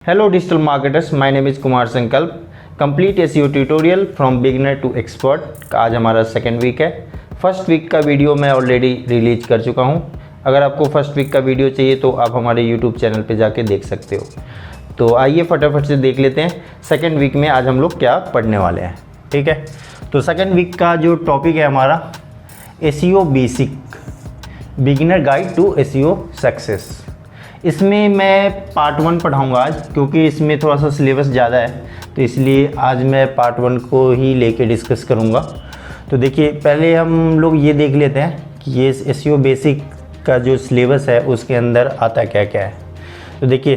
Hello digital marketers, my name is Kumar Sankalp. Complete SEO tutorial from beginner to expert का आज हमारा second week है। First week का video मैं already release कर चुका हूँ। अगर आपको फर्स्ट वीक का वीडियो चाहिए तो आप हमारे यूट्यूब चैनल पे जाके देख सकते हो। तो आइए फटाफट से देख लेते हैं सेकेंड वीक में आज हम लोग क्या पढ़ने वाले हैं। ठीक है, तो सेकेंड वीक का जो टॉपिक है हमारा SEO basic, beginner guide to SEO success. इसमें मैं पार्ट 1 पढ़ाऊँगा आज, क्योंकि इसमें थोड़ा सा सिलेबस ज़्यादा है, तो इसलिए आज मैं पार्ट 1 को ही लेके डिस्कस करूँगा। तो देखिए, पहले हम लोग ये देख लेते हैं कि ये SEO बेसिक का जो सिलेबस है उसके अंदर आता क्या क्या है। तो देखिए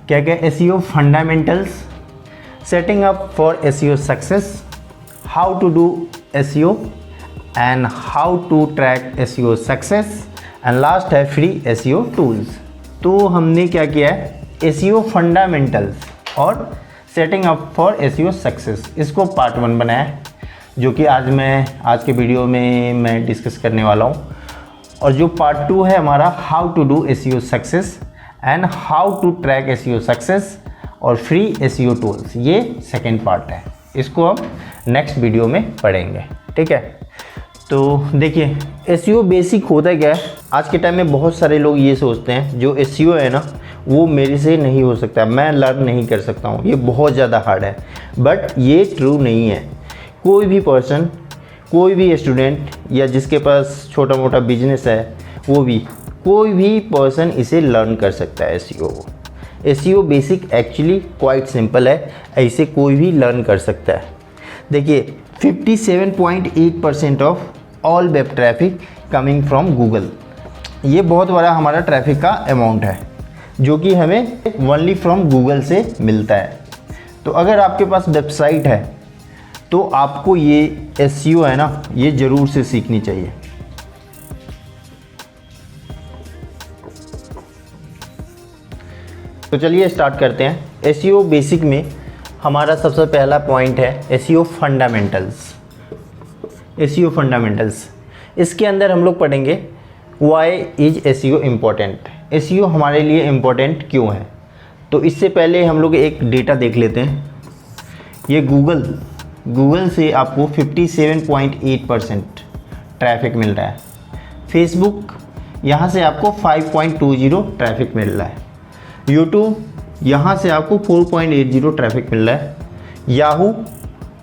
क्या क्या SEO fundamentals, setting up for SEO success, how to do SEO and how to track SEO success, and last है फ्री SEO टूल्स। तो हमने क्या किया है, SEO फंडामेंटल्स और setting up for SEO success, इसको पार्ट 1 बनाया है, जो कि आज के वीडियो में मैं डिस्कस करने वाला हूँ। और जो पार्ट 2 है हमारा how to do SEO success and how to track SEO success और फ्री SEO टूल्स, ये सेकेंड पार्ट है। इसको हम नेक्स्ट वीडियो में पढ़ेंगे। ठीक है, तो देखिए SEO बेसिक होता क्या है। आज के टाइम में बहुत सारे लोग ये सोचते हैं जो SEO है ना वो मेरे से नहीं हो सकता, मैं लर्न नहीं कर सकता हूँ, ये बहुत ज़्यादा हार्ड है। बट ये ट्रू नहीं है। कोई भी पर्सन, कोई भी स्टूडेंट या जिसके पास छोटा मोटा बिजनेस है, वो भी कोई भी पर्सन इसे लर्न कर सकता है SEO को। SEO basic actually quite simple है, ऐसे कोई भी लर्न कर सकता है। देखिए 57.8% of all web traffic coming from Google, ये बहुत बड़ा हमारा ट्रैफिक का अमाउंट है जो कि हमें ओनली फ्रॉम गूगल से मिलता है। तो अगर आपके पास वेबसाइट है तो आपको ये SEO है ना, ये ज़रूर से सीखनी चाहिए। तो चलिए स्टार्ट करते हैं। SEO बेसिक में हमारा सबसे पहला पॉइंट है SEO फंडामेंटल्स। SEO फंडामेंटल्स, इसके अंदर हम लोग पढ़ेंगे why is SEO important, SEO हमारे लिए इम्पोर्टेंट क्यों है। तो इससे पहले हम लोग एक डेटा देख लेते हैं। ये गूगल से आपको 57.8% ट्रैफिक मिल रहा है। फेसबुक, यहाँ से आपको 5.20 ट्रैफिक मिल रहा है। यूट्यूब, यहाँ से आपको 4.80 ट्रैफिक मिल रहा है। याहू,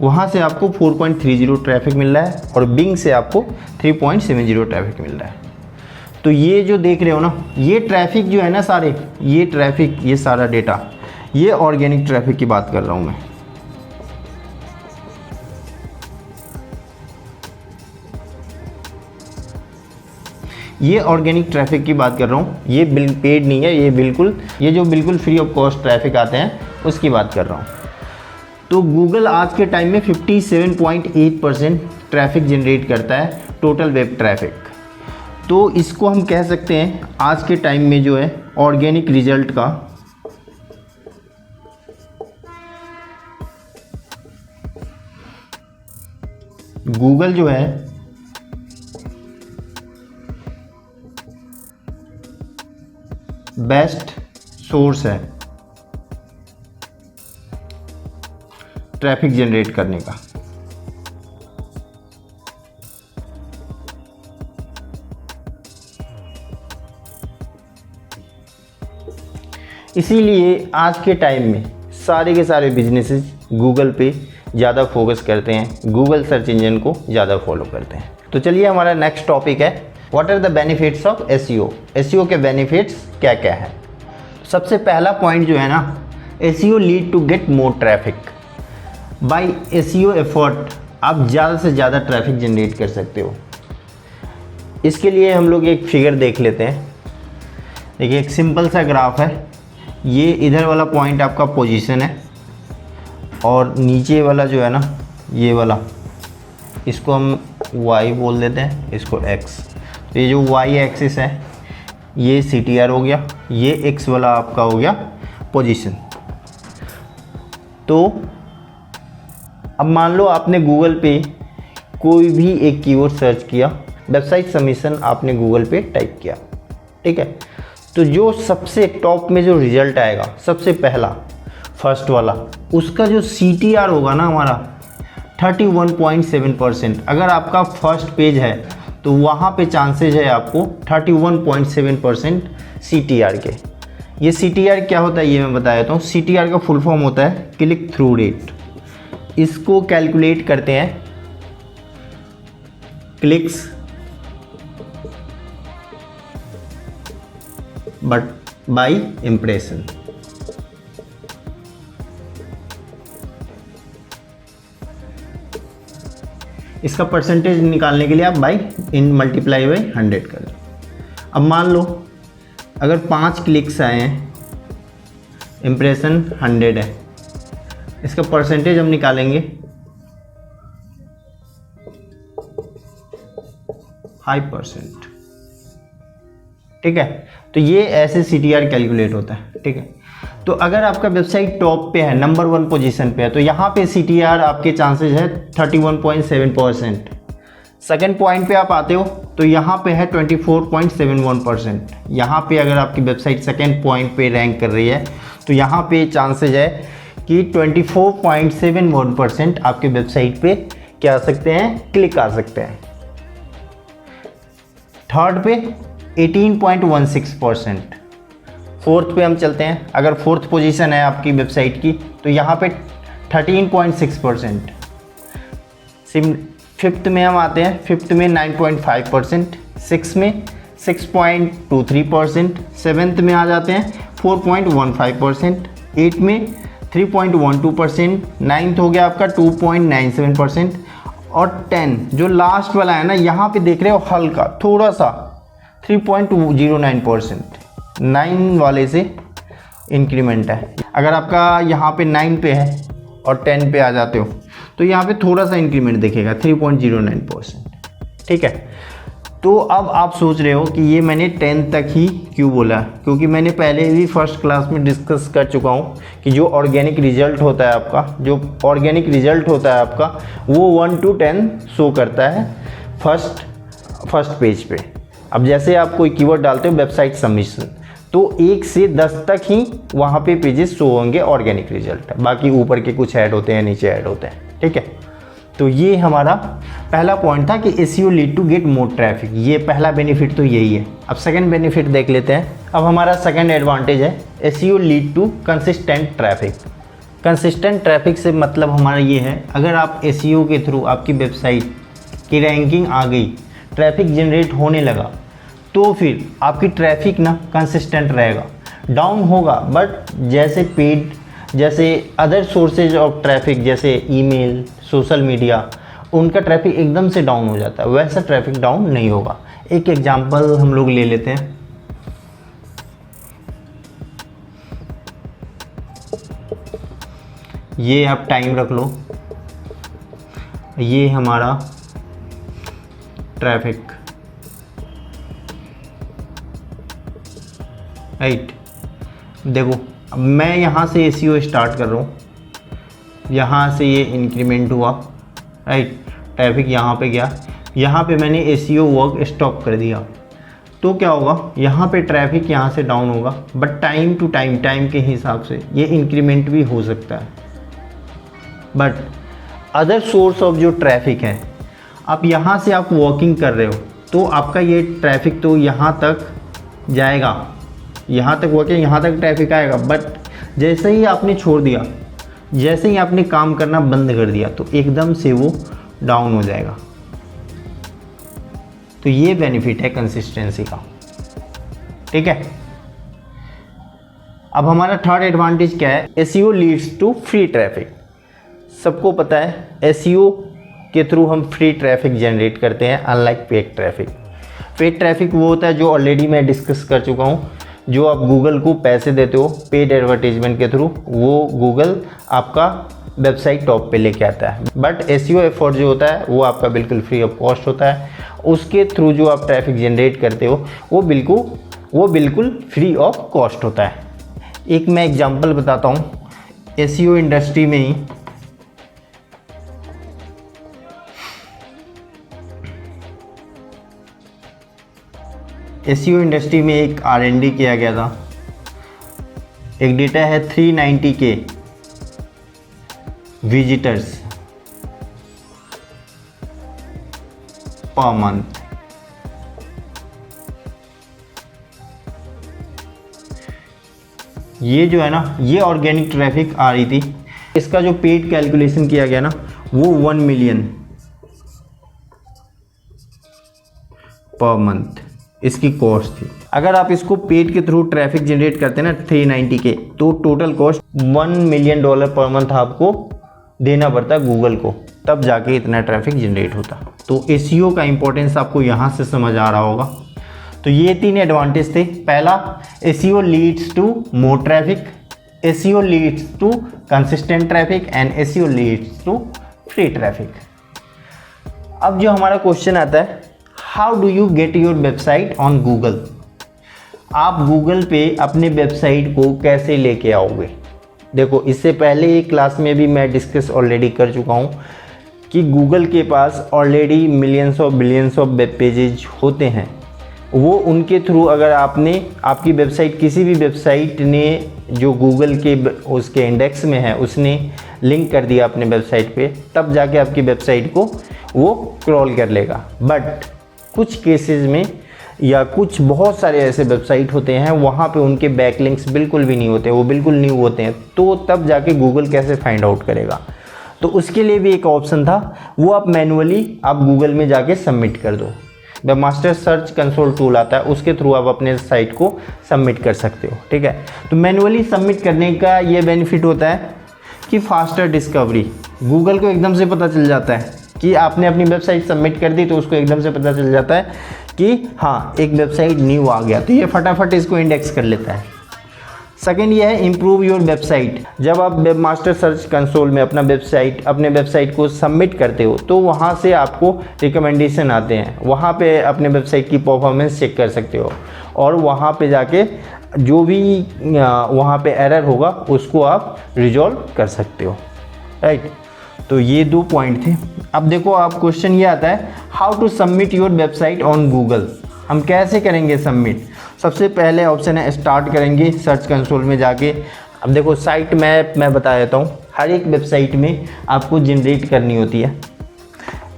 वहाँ से आपको 4.30 ट्रैफिक मिल रहा है। और बिंग से आपको 3.70 ट्रैफिक मिल रहा है। तो ये जो देख रहे हो ना, ये ट्रैफिक जो है ना सारे, ये ट्रैफिक, ये सारा डेटा, ये ऑर्गेनिक ट्रैफिक की बात कर रहा हूँ मैं। ये ऑर्गेनिक ट्रैफिक की बात कर रहा हूँ, ये पेड नहीं है, ये जो बिल्कुल फ्री ऑफ कॉस्ट ट्रैफिक आते हैं उसकी बात कर रहा हूँ। तो गूगल आज के टाइम में 57.8% ट्रैफिक जनरेट करता है, टोटल वेब ट्रैफिक। तो इसको हम कह सकते हैं आज के टाइम में जो है ऑर्गेनिक रिजल्ट का गूगल जो है बेस्ट सोर्स है ट्रैफिक जनरेट करने का। इसीलिए आज के टाइम में सारे के सारे बिजनेसेस गूगल पे ज़्यादा फोकस करते हैं, गूगल सर्च इंजन को ज़्यादा फॉलो करते हैं। तो चलिए हमारा नेक्स्ट टॉपिक है what are the benefits of SEO। SEO के बेनिफिट्स क्या क्या है। सबसे पहला पॉइंट जो है ना, SEO lead to get more traffic. By SEO effort आप ज़्यादा से ज़्यादा ट्रैफिक जनरेट कर सकते हो। इसके लिए हम लोग एक फिगर देख लेते हैं। देखिए एक सिंपल सा ग्राफ है, ये इधर वाला पॉइंट आपका पोजीशन है और नीचे वाला जो है ना, ये वाला, इसको हम Y बोल देते हैं, इसको X। तो ये जो Y एक्सिस है ये CTR हो गया, ये X वाला आपका हो गया पोजीशन। तो अब मान लो आपने गूगल पे कोई भी एक कीवर्ड सर्च किया, वेबसाइट सबमिशन आपने गूगल पे टाइप किया, ठीक है। तो जो सबसे टॉप में जो रिजल्ट आएगा सबसे पहला, फर्स्ट वाला, उसका जो CTR होगा ना हमारा 31.7%। अगर आपका फर्स्ट पेज है तो वहाँ पे चांसेज है आपको 31.7% CTR के। ये CTR क्या होता है ये मैं बता देता हूँ। CTR का फुल फॉर्म होता है क्लिक थ्रू रेट। इसको कैलकुलेट करते हैं क्लिक्स बट बाय इम्प्रेशन। इसका परसेंटेज निकालने के लिए आप बाई इन मल्टीप्लाई बाई 100 कर दो। अब मान लो अगर 5 क्लिक्स आए हैं, इम्प्रेशन 100 है, इसका परसेंटेज हम निकालेंगे 5%। ठीक है, तो ये ऐसे CTR कैलकुलेट होता है। ठीक है, तो अगर आपका वेबसाइट टॉप पे है, नंबर 1 पोजीशन पे है, तो यहाँ पे CTR आपके चांसेस है 31.7%। सेकंड पॉइंट पे आप आते हो तो यहाँ पे है 24.71%। यहाँ पे अगर आपकी वेबसाइट सेकंड पॉइंट पे रैंक कर रही है तो यहाँ पे चांसेस है कि 24.71% आपके वेबसाइट पे क्या आ सकते हैं, क्लिक आ सकते हैं। थर्ड पे 18.16%। फोर्थ पे हम चलते हैं, अगर फोर्थ पोजीशन है आपकी वेबसाइट की तो यहाँ पे 13.6%। फिफ्थ में हम आते हैं, फिफ्थ में 9.5%, सिक्स में 6.23%, सेवेंथ में आ जाते हैं 4.15%, एट में 3.12%, नाइन्थ हो गया आपका 2.97% और 10 जो लास्ट वाला है ना, यहाँ पे देख रहे हो हल्का थोड़ा सा 3.09%, 9 वाले से इंक्रीमेंट है। अगर आपका यहाँ पे 9 पे है और 10 पे आ जाते हो तो यहाँ पे थोड़ा सा इंक्रीमेंट दिखेगा 3.09%। ठीक है, तो अब आप सोच रहे हो कि ये मैंने 10 तक ही क्यों बोला, क्योंकि मैंने पहले भी फर्स्ट क्लास में डिस्कस कर चुका हूँ कि जो ऑर्गेनिक रिजल्ट होता है आपका, वो 1 to 10 शो करता है फर्स्ट पेज पे। अब जैसे आप कोई कीवर्ड डालते हो वेबसाइट सबमिशन, तो 1 से 10 तक ही वहाँ पे पेजेस शो होंगे ऑर्गेनिक रिजल्ट, बाकी ऊपर के कुछ ऐड होते हैं, नीचे ऐड होते हैं। ठीक है, तो ये हमारा पहला पॉइंट था कि SEO lead to get more traffic. ये पहला बेनिफिट तो यही है। अब सेकंड बेनिफिट देख लेते हैं। अब हमारा सेकंड एडवांटेज है SEO lead to consistent traffic. Consistent traffic से मतलब हमारा ये है, अगर आप SEO के थ्रू आपकी वेबसाइट की रैंकिंग आ गई, ट्रैफिक जनरेट होने लगा, तो फिर आपकी ट्रैफिक ना कंसिस्टेंट रहेगा। डाउन होगा बट जैसे अदर सोर्सेज ऑफ ट्रैफिक जैसे ईमेल, सोशल मीडिया, उनका ट्रैफिक एकदम से डाउन हो जाता है, वैसा ट्रैफिक डाउन नहीं होगा। एक एग्जांपल हम लोग ले लेते हैं। ये आप टाइम रख लो, ये हमारा ट्रैफिक, राइट। देखो अब मैं यहाँ से SEO स्टार्ट कर रहा हूँ, यहाँ से ये इंक्रीमेंट हुआ, राइट, ट्रैफिक यहाँ पे गया, यहाँ पे मैंने SEO वर्क स्टॉप कर दिया, तो क्या होगा, यहाँ पे ट्रैफिक यहाँ से डाउन होगा, बट टाइम टू टाइम के हिसाब से ये इंक्रीमेंट भी हो सकता है। बट अदर सोर्स ऑफ जो ट्रैफिक है, आप यहाँ से आप वॉकिंग कर रहे हो तो आपका ये ट्रैफिक तो यहाँ तक जाएगा, यहाँ तक वॉकिंग, यहाँ तक ट्रैफिक आएगा, बट जैसे ही आपने छोड़ दिया, जैसे ही आपने काम करना बंद कर दिया, तो एकदम से वो डाउन हो जाएगा। तो ये बेनिफिट है कंसिस्टेंसी का। ठीक है, अब हमारा थर्ड एडवांटेज क्या है, SEO leads to free traffic. सबको पता है SEO के थ्रू हम फ्री ट्रैफिक जनरेट करते हैं, unlike paid traffic. Paid traffic वो होता है जो ऑलरेडी मैं डिस्कस कर चुका हूँ, जो आप गूगल को पैसे देते हो पेड एडवर्टीजमेंट के थ्रू, वो गूगल आपका वेबसाइट टॉप पे लेके आता है। बट SEO एफर्ट जो होता है वो आपका बिल्कुल फ्री ऑफ कॉस्ट होता है। उसके थ्रू जो आप ट्रैफिक जनरेट करते हो वो बिल्कुल फ्री ऑफ कॉस्ट होता है। एक मैं एग्जांपल बताता हूँ, SEO इंडस्ट्री में ही SEO इंडस्ट्री में एक R&D किया गया था। एक डेटा है 390K विजिटर्स पर मंथ। ये जो है ना, ये ऑर्गेनिक ट्रैफिक आ रही थी। इसका जो पेड कैलकुलेशन किया गया ना, वो 1 मिलियन पर मंथ इसकी कॉस्ट थी। अगर आप इसको पेड के थ्रू ट्रैफिक जनरेट करते हैं ना 390 के, तो total cost $1 million per month आपको देना पड़ता है गूगल को, तब जाके इतना ट्रैफिक जनरेट होता। तो एसईओ का इंपॉर्टेंस आपको यहाँ से समझ आ रहा होगा। तो ये 3 एडवांटेज थे। पहला, SEO leads to more traffic, SEO leads to consistent traffic and SEO leads to free traffic. अब जो हमारा क्वेश्चन आता है, how do you get your website on Google. आप गूगल पे अपने वेबसाइट को कैसे लेके आओगे। देखो, इससे पहले एक क्लास में भी मैं डिस्कस ऑलरेडी कर चुका हूँ कि गूगल के पास already millions of billions of web pages होते हैं। वो उनके थ्रू अगर आपकी वेबसाइट, किसी भी वेबसाइट ने जो गूगल के उसके इंडेक्स में है उसने लिंक कर दिया अपने वेबसाइट पे, तब जाके आपकी वेबसाइट को वो क्रॉल कर लेगा। बट कुछ केसेस में या कुछ बहुत सारे ऐसे वेबसाइट होते हैं वहाँ पे उनके बैकलिंक्स बिल्कुल भी नहीं होते, वो बिल्कुल न्यू होते हैं, तो तब जाके गूगल कैसे फाइंड आउट करेगा। तो उसके लिए भी एक ऑप्शन था, वो आप मैनुअली आप गूगल में जाके सबमिट कर दो। वेबमास्टर सर्च कंसोल टूल आता है, उसके थ्रू आप अपने साइट को सबमिट कर सकते हो। ठीक है, तो मैनुअली सबमिट करने का ये बेनिफिट होता है कि फास्टर डिस्कवरी। गूगल को एकदम से पता चल जाता है कि आपने अपनी वेबसाइट सबमिट कर दी, तो उसको एकदम से पता चल जाता है कि हाँ, एक वेबसाइट न्यू आ गया, तो ये फटाफट इसको इंडेक्स कर लेता है। सेकेंड ये है इम्प्रूव योर वेबसाइट। जब आप वेबमास्टर सर्च कंसोल में अपने वेबसाइट को सबमिट करते हो, तो वहाँ से आपको रिकमेंडेशन आते हैं, वहाँ पे अपने वेबसाइट की परफॉर्मेंस चेक कर सकते हो, और वहाँ पे जाके जो भी वहाँ पे एरर होगा उसको आप रिजॉल्व कर सकते हो। राइट, तो ये 2 पॉइंट थे। अब देखो, आप क्वेश्चन ये आता है, how to submit your website on Google. हम कैसे करेंगे सबमिट। सबसे पहले ऑप्शन है स्टार्ट करेंगे सर्च कंसोल में जाके। अब देखो, साइट मैप मैं बता देता हूँ, हर एक वेबसाइट में आपको जनरेट करनी होती है।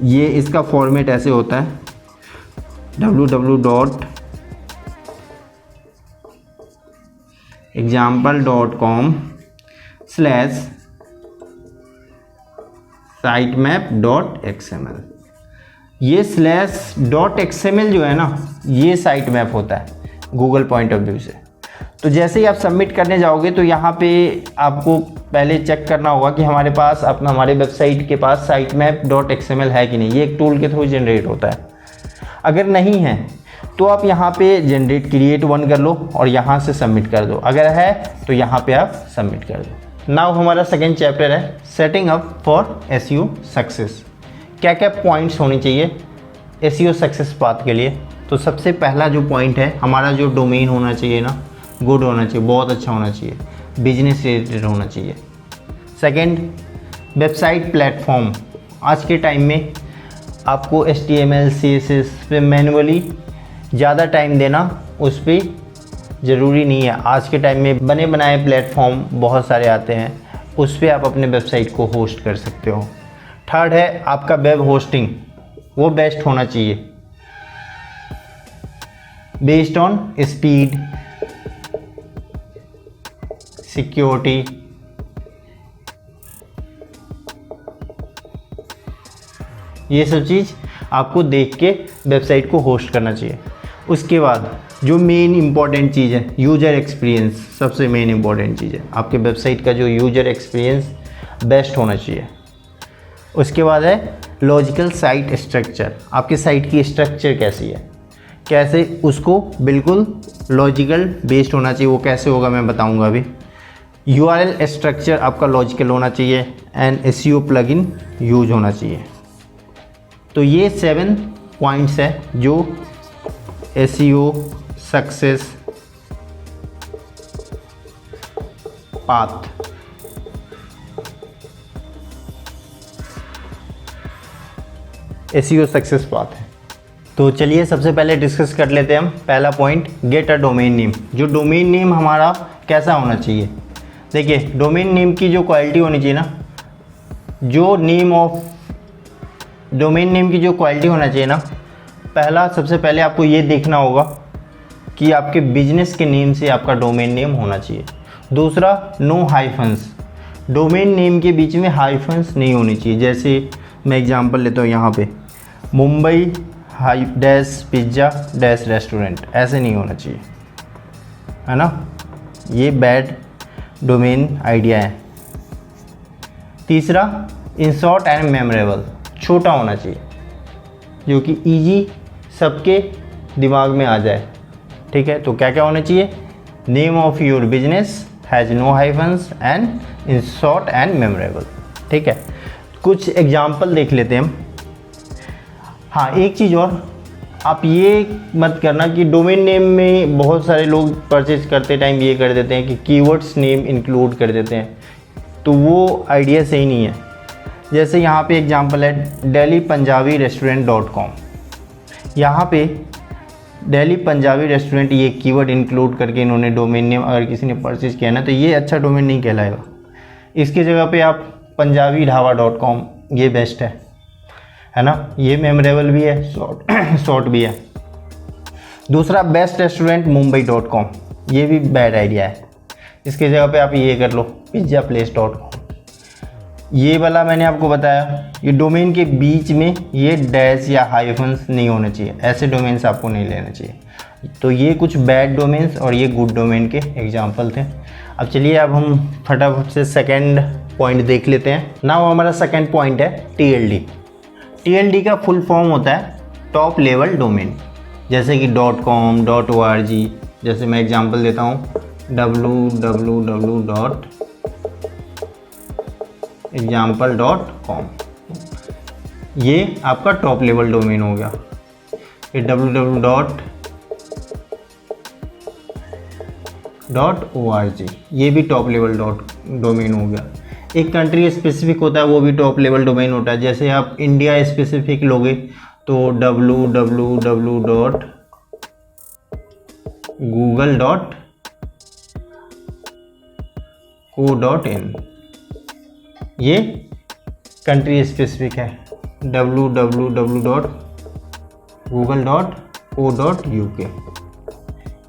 ये इसका फॉर्मेट ऐसे होता है, www.example.com/sitemap.xml। ये /.xml जो है ना, ये साइट मैप होता है गूगल पॉइंट ऑफ व्यू से। तो जैसे ही आप सबमिट करने जाओगे, तो यहाँ पे आपको पहले चेक करना होगा कि हमारे वेबसाइट के पास sitemap.xml है कि नहीं। ये एक टूल के थ्रू जनरेट होता है। अगर नहीं है तो आप यहाँ पे जनरेट क्रिएट 1 कर लो और यहाँ से सबमिट कर दो। अगर है तो यहाँ पे आप सबमिट कर दो। नाउ हमारा सेकेंड चैप्टर है setting up for SEO success. क्या क्या पॉइंट्स होने चाहिए एसईओ सक्सेस पाथ के लिए। तो सबसे पहला जो पॉइंट है, हमारा जो डोमेन होना चाहिए ना, गुड होना चाहिए, बहुत अच्छा होना चाहिए, बिजनेस रिलेटेड होना चाहिए। Second, website platform. आज के टाइम में आपको HTML CSS पे मैनुअली ज़्यादा टाइम देना उस पर ज़रूरी नहीं है। आज के टाइम में बने बनाए प्लेटफॉर्म बहुत सारे आते हैं, उस पर आप अपने वेबसाइट को होस्ट कर सकते हो। थर्ड है आपका वेब होस्टिंग, वो बेस्ट होना चाहिए बेस्ड ऑन स्पीड, सिक्योरिटी, ये सब चीज़ आपको देख के वेबसाइट को होस्ट करना चाहिए। उसके बाद जो मेन इंपॉर्टेंट चीज़ है, यूज़र एक्सपीरियंस सबसे मेन इंपॉर्टेंट चीज़ है। आपके वेबसाइट का जो यूज़र एक्सपीरियंस बेस्ट होना चाहिए। उसके बाद है लॉजिकल साइट स्ट्रक्चर। आपकी साइट की स्ट्रक्चर कैसी है, कैसे उसको बिल्कुल लॉजिकल बेस्ड होना चाहिए। वो कैसे होगा मैं बताऊंगा अभी। URL स्ट्रक्चर आपका लॉजिकल होना चाहिए एंड SEO प्लगइन यूज होना चाहिए। तो ये 7 पॉइंट्स है जो SEO success path. SEO success path है। तो चलिए सबसे पहले डिस्कस कर लेते हैं हम पहला point, get a domain name. जो डोमेन नेम हमारा कैसा होना चाहिए। देखिए, डोमेन नेम की जो क्वालिटी होनी चाहिए ना, जो नेम ऑफ डोमेन नेम की जो क्वालिटी होना चाहिए ना, पहला सबसे पहले आपको ये देखना होगा कि आपके बिजनेस के नेम से आपका डोमेन नेम होना चाहिए। दूसरा, नो हाइफन्स, डोमेन नेम के बीच में हाइफन्स नहीं होनी चाहिए। जैसे मैं एग्जांपल लेता हूँ यहाँ पे, Mumbai high dash pizza dash restaurant, ऐसे नहीं होना चाहिए, है ना, ये बैड डोमेन आइडिया है। तीसरा, इन शॉर्ट एंड मेमोरेबल, छोटा होना चाहिए जो कि इजी सबके दिमाग में आ जाए। ठीक है, तो क्या क्या होना चाहिए, name of your business has no hyphens and in short and memorable. ठीक है, कुछ एग्जाम्पल देख लेते हैं हम। हाँ, एक चीज़ और, आप ये मत करना कि डोमेन नेम में बहुत सारे लोग परचेज करते टाइम ये कर देते हैं कि कीवर्ड्स नेम इंक्लूड कर देते हैं, तो वो आइडिया सही नहीं है। जैसे यहाँ पे एग्जांपल है दिल्ली पंजाबी रेस्टोरेंट.com, यहाँ पे दिल्ली पंजाबी रेस्टोरेंट ये कीवर्ड इंक्लूड करके इन्होंने डोमेन नेम अगर किसी ने परचेज किया ना, तो ये अच्छा डोमेन नहीं कहलाएगा। इसकी जगह पे आप पंजाबी ढाबा.com, ये बेस्ट है ना, ये मेमोरेबल भी है, शॉर्ट भी है। दूसरा, बेस्ट रेस्टोरेंट मुंबई.com, ये भी बैड आइडिया है। इसकी जगह पे आप ये कर लो pizzaplace.com। ये वाला मैंने आपको बताया, ये डोमेन के बीच में ये डैश या हाइफन्स नहीं होने चाहिए, ऐसे डोमेन्स आपको नहीं लेना चाहिए। तो ये कुछ बैड डोमेन्स और ये गुड डोमेन के एग्जाम्पल थे। अब चलिए अब हम फटाफट से सेकेंड पॉइंट देख लेते हैं। नाउ हमारा सेकेंड पॉइंट है TLD। TLD का फुल फॉर्म होता है टॉप लेवल डोमेन, जैसे कि .com, .org, जैसे मैं एग्जांपल देता हूँ www.example.com, ये आपका टॉप लेवल डोमेन हो गया। ये www.org, ये भी टॉप लेवल डोमेन हो गया। एक कंट्री स्पेसिफिक होता है, वो भी टॉप लेवल डोमेन होता है। जैसे आप इंडिया स्पेसिफिक लोगे तो www.google.co.in, ये कंट्री स्पेसिफिक है। www.google.co.uk,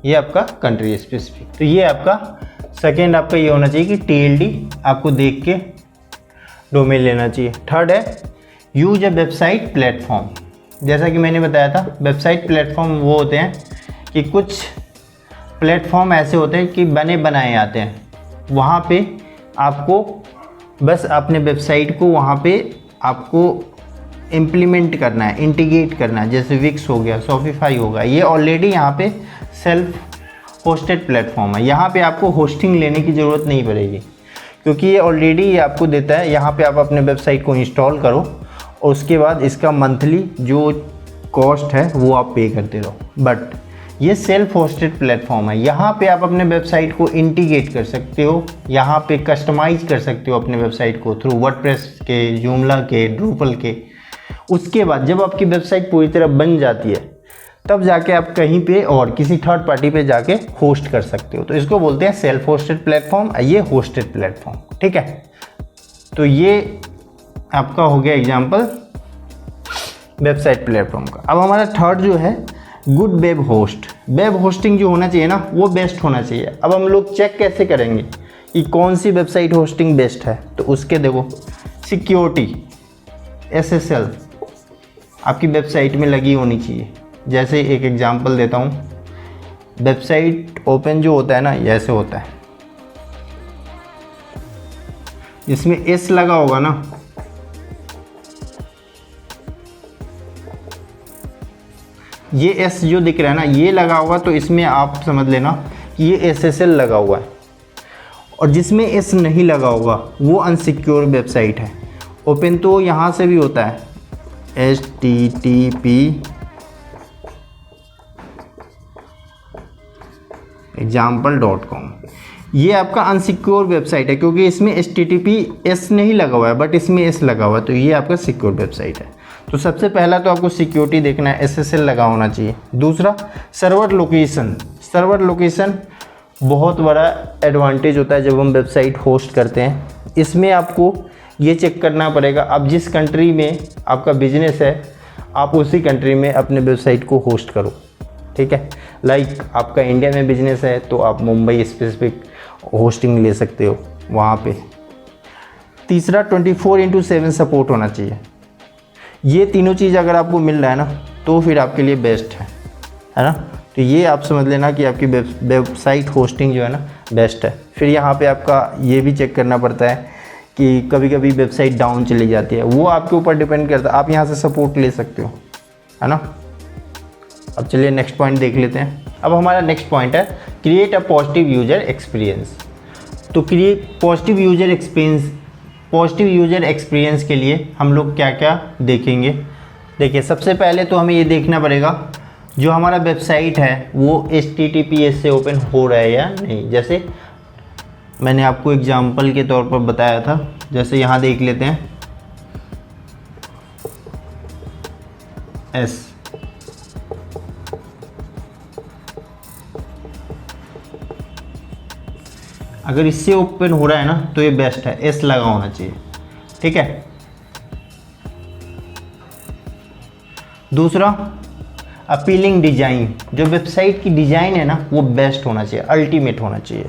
ये आपका कंट्री स्पेसिफिक। तो ये आपका सेकेंड, आपका ये होना चाहिए कि TLD आपको देख के डोमेन लेना चाहिए। थर्ड है यूज अ वेबसाइट प्लेटफॉर्म। जैसा कि मैंने बताया था, वेबसाइट प्लेटफॉर्म वो होते हैं कि कुछ प्लेटफॉर्म ऐसे होते हैं कि बने बनाए आते हैं, वहाँ पे आपको बस अपने वेबसाइट को वहाँ पे आपको इम्प्लीमेंट करना है, इंटीग्रेट करना है। जैसे विक्स हो गया, शॉपिफाई होगा, ये ऑलरेडी यहाँ पे सेल्फ होस्टेड प्लेटफॉर्म है, यहाँ पे आपको होस्टिंग लेने की ज़रूरत नहीं पड़ेगी, क्योंकि ये ऑलरेडी ये आपको देता है। यहाँ पे आप अपने वेबसाइट को इंस्टॉल करो और उसके बाद इसका मंथली जो कॉस्ट है वो आप पे करते रहो। बट ये सेल्फ होस्टेड प्लेटफॉर्म है, यहाँ पे आप अपने वेबसाइट को इंटीग्रेट कर सकते हो, यहाँ पे कस्टमाइज कर सकते हो अपने वेबसाइट को थ्रू वर्डप्रेस के, जूमला के, ड्रूपल के। उसके बाद जब आपकी वेबसाइट पूरी तरह बन जाती है, तब जाके आप कहीं पे और किसी थर्ड पार्टी पे जाके होस्ट कर सकते हो। तो इसको बोलते हैं सेल्फ होस्टेड प्लेटफॉर्म, ये होस्टेड प्लेटफॉर्म। ठीक है, तो ये आपका हो गया एग्जांपल वेबसाइट प्लेटफॉर्म का। अब हमारा थर्ड जो है good web host. Web hosting जो होना चाहिए ना, वो बेस्ट होना चाहिए। अब हम लोग चेक कैसे करेंगे कि कौन सी वेबसाइट होस्टिंग बेस्ट है, तो उसके देखो सिक्योरिटी, SSL आपकी वेबसाइट में लगी होनी चाहिए। जैसे एक एग्जांपल देता हूँ, वेबसाइट ओपन जो होता है ना, ये ऐसे होता है, जिसमें S लगा होगा ना, ये S जो दिख रहा है ना, ये लगा होगा, तो इसमें आप समझ लेना कि ये SSL लगा हुआ है। और जिसमें S नहीं लगा होगा वो अनसिक्योर वेबसाइट है। ओपन तो यहाँ से भी होता है, HTTP example.com, ये आपका अनसिक्योर वेबसाइट है, क्योंकि इसमें HTTP S नहीं लगा हुआ है, बट इसमें S लगा हुआ है, तो ये आपका सिक्योर वेबसाइट है। तो सबसे पहला तो आपको सिक्योरिटी देखना है, SSL लगा होना चाहिए। दूसरा, सर्वर लोकेशन। सर्वर लोकेशन बहुत बड़ा एडवांटेज होता है जब हम वेबसाइट होस्ट करते हैं। इसमें आपको ये चेक करना पड़ेगा। अब जिस कंट्री में आपका बिजनेस है आप उसी कंट्री में अपने वेबसाइट को होस्ट करो, ठीक है। लाइक आपका इंडिया में बिजनेस है तो आप मुंबई स्पेसिफिक होस्टिंग ले सकते हो वहाँ पे। तीसरा 24/7 सपोर्ट होना चाहिए। ये तीनों चीज़ अगर आपको मिल रहा है ना तो फिर आपके लिए बेस्ट है ना। तो ये आप समझ लेना कि आपकी वेबसाइट होस्टिंग जो है ना बेस्ट है। फिर यहाँ पे आपका ये भी चेक करना पड़ता है कि कभी कभी वेबसाइट डाउन चली जाती है, वो आपके ऊपर डिपेंड करता है, आप यहाँ से सपोर्ट ले सकते हो, है ना। अब चलिए नेक्स्ट पॉइंट देख लेते हैं। अब हमारा नेक्स्ट पॉइंट है create a positive user experience. तो क्रिएट पॉजिटिव यूजर एक्सपीरियंस के लिए हम लोग क्या क्या देखेंगे। देखिए सबसे पहले तो हमें ये देखना पड़ेगा जो हमारा वेबसाइट है वो HTTPS से ओपन हो रहा है या नहीं। जैसे मैंने आपको एग्जांपल के तौर पर बताया था, जैसे यहाँ देख लेते हैं S, अगर इससे ओपन हो रहा है ना तो ये बेस्ट है, S लगा होना चाहिए, ठीक है। दूसरा अपीलिंग डिज़ाइन, जो वेबसाइट की डिज़ाइन है ना वो बेस्ट होना चाहिए, अल्टीमेट होना चाहिए।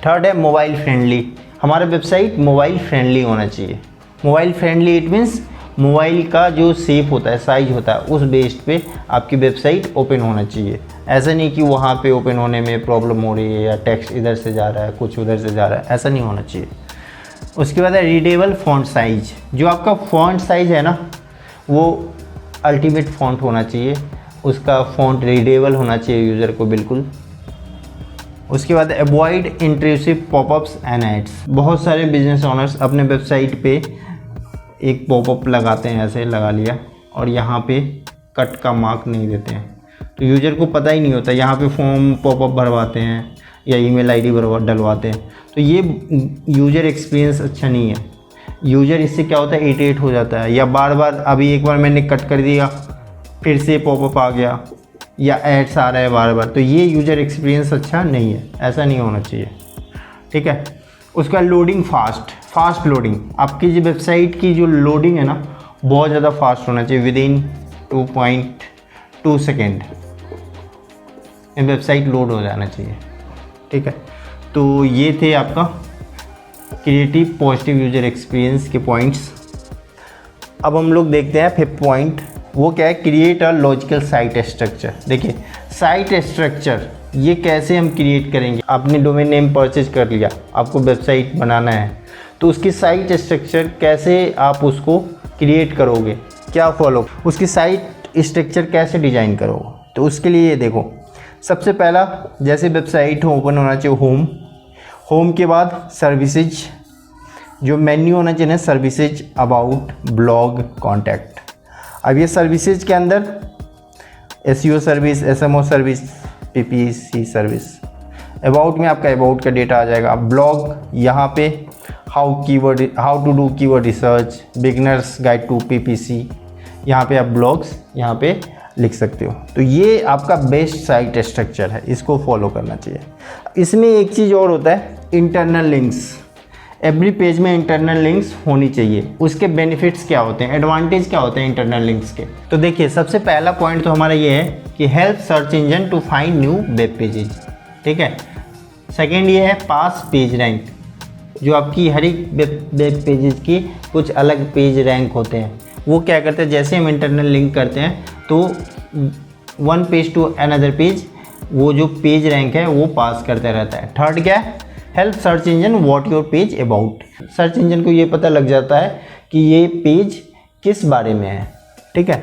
थर्ड है मोबाइल फ्रेंडली, हमारा वेबसाइट मोबाइल फ्रेंडली होना चाहिए। Mobile friendly it means mobile का जो शेप होता है, साइज होता है, उस बेस्ड पे आपकी वेबसाइट ओपन होना चाहिए। ऐसा नहीं कि वहाँ पे ओपन होने में प्रॉब्लम हो रही है या टेक्स्ट इधर से जा रहा है कुछ उधर से जा रहा है, ऐसा नहीं होना चाहिए। उसके बाद है रीडेबल फॉन्ट साइज, जो आपका फॉन्ट साइज है ना वो अल्टीमेट फॉन्ट होना चाहिए, उसका फॉन्ट रीडेबल होना चाहिए यूज़र को बिल्कुल। उसके बाद avoid intrusive popups and ads. बहुत सारे बिजनेस ओनर्स अपने वेबसाइट पे एक पॉपअप लगाते हैं, ऐसे लगा लिया और यहाँ पे कट का मार्क नहीं देते हैं, तो यूज़र को पता ही नहीं होता। यहाँ पे फॉर्म पॉपअप भरवाते हैं या ईमेल आईडी डलवाते हैं, तो ये यूज़र एक्सपीरियंस अच्छा नहीं है। यूज़र इससे क्या होता है इरिटेट हो जाता है, या बार बार अभी एक बार मैंने कट कर दिया फिर से पॉपअप आ गया या एड्स आ रहा है बार बार, तो ये यूज़र एक्सपीरियंस अच्छा नहीं है, ऐसा नहीं होना चाहिए, ठीक है। उसका लोडिंग फास्ट लोडिंग, आपकी जो वेबसाइट की जो लोडिंग है ना बहुत ज़्यादा फास्ट होना चाहिए, विदिन 2.2 सेकेंड वेबसाइट लोड हो जाना चाहिए, ठीक है। तो ये थे आपका क्रिएटिव पॉजिटिव यूज़र एक्सपीरियंस के पॉइंट्स। अब हम लोग देखते हैं फिफ्थ पॉइंट, वो क्या है create a logical site structure. देखिए साइट स्ट्रक्चर ये कैसे हम क्रिएट करेंगे। आपने डोमेन नेम परचेज कर लिया, आपको वेबसाइट बनाना है, तो उसकी साइट स्ट्रक्चर कैसे आप उसको क्रिएट करोगे, क्या फॉलो, उसकी साइट स्ट्रक्चर कैसे डिज़ाइन करोगे। तो उसके लिए ये देखो, सबसे पहला जैसे वेबसाइट ओपन होना चाहिए होम के बाद सर्विसेज, जो मेन्यू होना चाहिए ना सर्विसेज, अबाउट, ब्लॉग, कॉन्टैक्ट। अब ये सर्विसेज के अंदर SEO service, SMO service, PPC service. About में आपका अबाउट का डेटा आ जाएगा। ब्लॉग यहाँ पे how to do keyword research, beginners guide to PPC, यहाँ पे आप ब्लॉग्स यहाँ पे लिख सकते हो। तो ये आपका बेस्ट साइट स्ट्रक्चर है, इसको फॉलो करना चाहिए। इसमें एक चीज़ और होता है इंटरनल लिंक्स, एवरी पेज में इंटरनल लिंक्स होनी चाहिए। उसके बेनिफिट्स क्या होते हैं, एडवांटेज क्या होते हैं इंटरनल लिंक्स के। तो देखिए सबसे पहला पॉइंट तो हमारा ये है कि help search engine to find new web pages, ठीक है। सेकेंड ये है पास पेज रैंक, जो आपकी हर एक वेब पेजेज की कुछ अलग पेज रैंक होते हैं, वो क्या करते हैं जैसे हम इंटरनल लिंक करते हैं तो one page to another page, वो जो पेज रैंक है वो पास करते रहता है। थर्ड क्या है, help search engine what your page about, search engine को ये पता लग जाता है कि ये पेज किस बारे में है, ठीक है।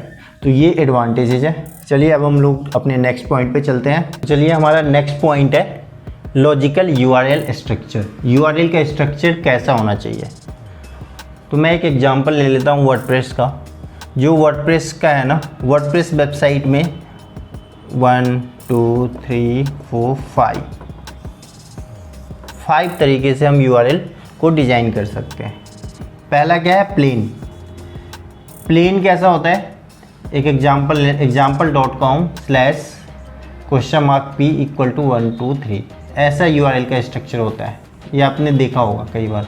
तो ये एडवांटेजेज है। चलिए अब हम लोग अपने नेक्स्ट पॉइंट पे चलते हैं। चलिए हमारा नेक्स्ट पॉइंट है लॉजिकल URL स्ट्रक्चर। URL का स्ट्रक्चर कैसा होना चाहिए, तो मैं एक एग्जांपल ले लेता हूँ वर्डप्रेस का। जो वर्डप्रेस का है ना, वर्डप्रेस वेबसाइट में 1 2 3 4 5 तरीके से हम URL को डिज़ाइन कर सकते हैं। पहला क्या है प्लेन कैसा होता है, एक example.com/p=123 ऐसा URL का स्ट्रक्चर होता है, ये आपने देखा होगा कई बार।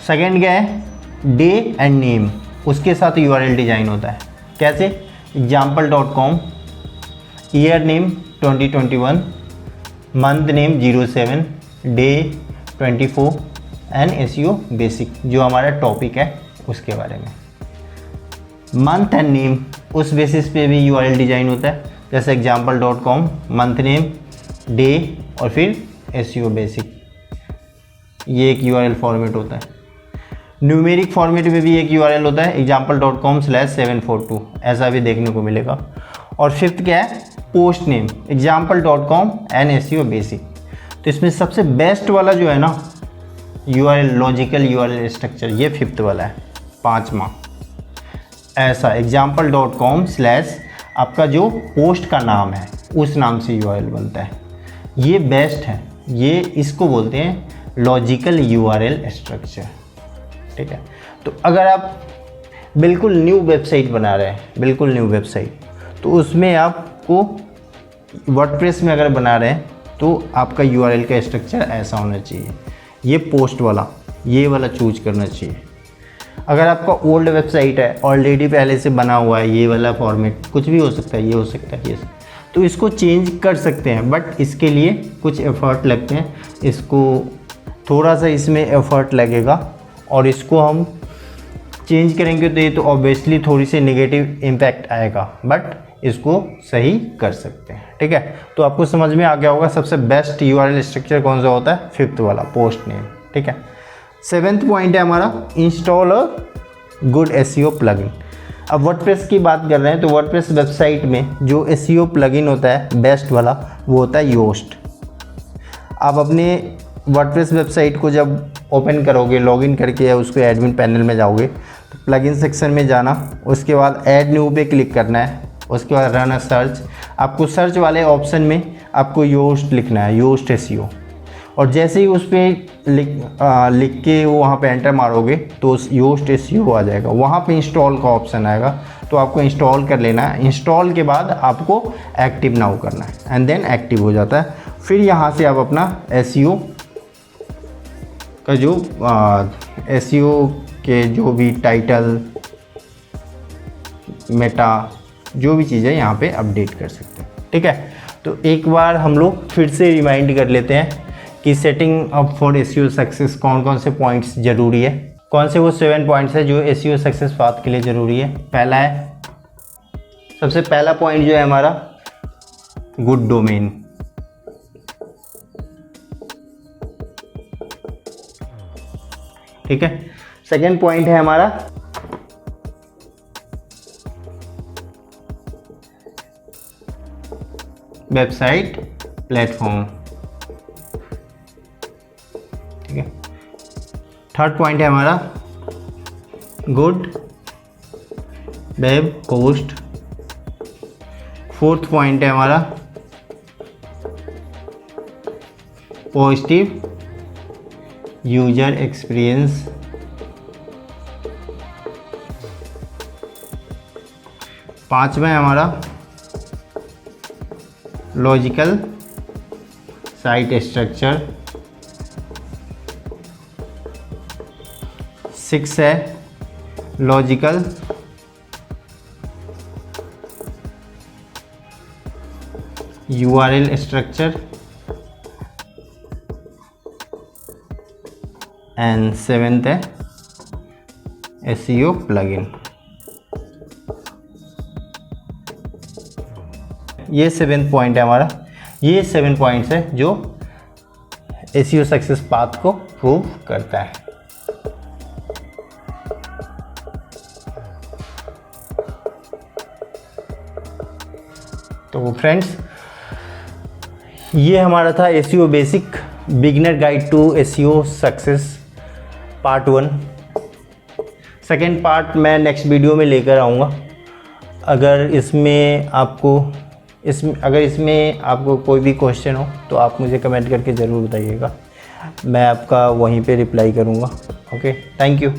सेकेंड क्या है, डे एंड नेम, उसके साथ URL डिज़ाइन होता है। कैसे, example.com, year name 2021, month name 07, day 24 and SEO basic, जो हमारा टॉपिक है उसके बारे में। मंथ एंड नेम, उस बेसिस पे भी URL डिज़ाइन होता है, जैसे example.com, मंथ नेम, डे और फिर SEO बेसिक, ये एक URL फॉर्मेट होता है। न्यूमेरिक फॉर्मेट में भी एक URL होता है, example.com/742, ऐसा भी देखने को मिलेगा। और फिफ्थ क्या है, post name, example.com and SEO basic. तो इसमें सबसे बेस्ट वाला जो है ना URL, लॉजिकल URL स्ट्रक्चर, ये फिफ्थ वाला है, 5वां। ऐसा example.com/ आपका जो पोस्ट का नाम है उस नाम से URL बनता है, ये बेस्ट है। ये इसको बोलते हैं लॉजिकल URL स्ट्रक्चर, ठीक है। तो अगर आप बिल्कुल न्यू वेबसाइट बना रहे हैं, बिल्कुल न्यू वेबसाइट, तो उसमें आपको वर्डप्रेस में अगर बना रहे हैं तो आपका URL का स्ट्रक्चर ऐसा होना चाहिए, ये पोस्ट वाला, ये वाला चूज करना चाहिए। अगर आपका ओल्ड वेबसाइट है, ऑलरेडी पहले से बना हुआ है, ये वाला फॉर्मेट, कुछ भी हो सकता है, ये हो सकता है, ये, तो इसको चेंज कर सकते हैं, बट इसके लिए कुछ एफर्ट लगते हैं, इसको थोड़ा सा इसमें एफर्ट लगेगा, और इसको हम चेंज करेंगे तो ये तो ऑब्वियसली थोड़ी सी नेगेटिव इम्पैक्ट आएगा, बट इसको सही कर सकते हैं, ठीक है। तो आपको समझ में आ गया होगा सबसे बेस्ट URL स्ट्रक्चर कौन सा होता है, फिफ्थ वाला, पोस्ट नेम, ठीक है। सेवेंथ पॉइंट है हमारा, install a good SEO plugin. अब वर्डप्रेस की बात कर रहे हैं, तो वर्डप्रेस वेबसाइट में जो SEO प्लगइन होता है बेस्ट वाला, वो होता है योस्ट। आप अपने वर्डप्रेस वेबसाइट को जब ओपन करोगे, लॉगिन करके या उसको एडमिन पैनल में जाओगे, तो प्लगइन सेक्शन में जाना, उसके बाद ऐड न्यू पे क्लिक करना है, उसके बाद रन अ सर्च। आपको सर्च वाले ऑप्शन में आपको योस्ट लिखना है, योस्ट SEO, और जैसे ही उस पर लिख के वो वहाँ पे एंटर मारोगे तो योस्ट SEO आ जाएगा। वहाँ पे इंस्टॉल का ऑप्शन आएगा, तो आपको इंस्टॉल कर लेना है। इंस्टॉल के बाद आपको एक्टिव नाउ करना है, एंड देन एक्टिव हो जाता है। फिर यहाँ से आप अपना SEO का जो SEO के जो भी टाइटल, मेटा, जो भी चीज़ें यहाँ पे अपडेट कर सकते हैं, ठीक है। तो एक बार हम लोग फिर से रिमाइंड कर लेते हैं कि setting up for SEO success कौन कौन से पॉइंट्स ज़रूरी है, कौन से वो 7 पॉइंट्स है जो SEO सक्सेस पाथ के लिए ज़रूरी है। पहला है, सबसे पहला पॉइंट जो है हमारा, गुड डोमेन, ठीक है। सेकेंड पॉइंट है हमारा वेबसाइट प्लेटफॉर्म, ठीक है। थर्ड पॉइंट है हमारा good web host. Fourth point है हमारा पॉजिटिव यूजर एक्सपीरियंस। पांचवा है हमारा लॉजिकल साइट स्ट्रक्चर। 6 है logical URL structure, and 7th है SEO प्लगइन। ये 7th पॉइंट है हमारा। ये 7 पॉइंट्स है जो SEO सक्सेस पाथ को प्रूव करता है। तो फ्रेंड्स, ये हमारा था SEO basic beginner guide to SEO success part 1। Second part मैं नेक्स्ट वीडियो में लेकर आऊँगा। अगर इसमें आपको कोई भी क्वेश्चन हो तो आप मुझे कमेंट करके ज़रूर बताइएगा, मैं आपका वहीं पे रिप्लाई करूँगा। Okay, thank you.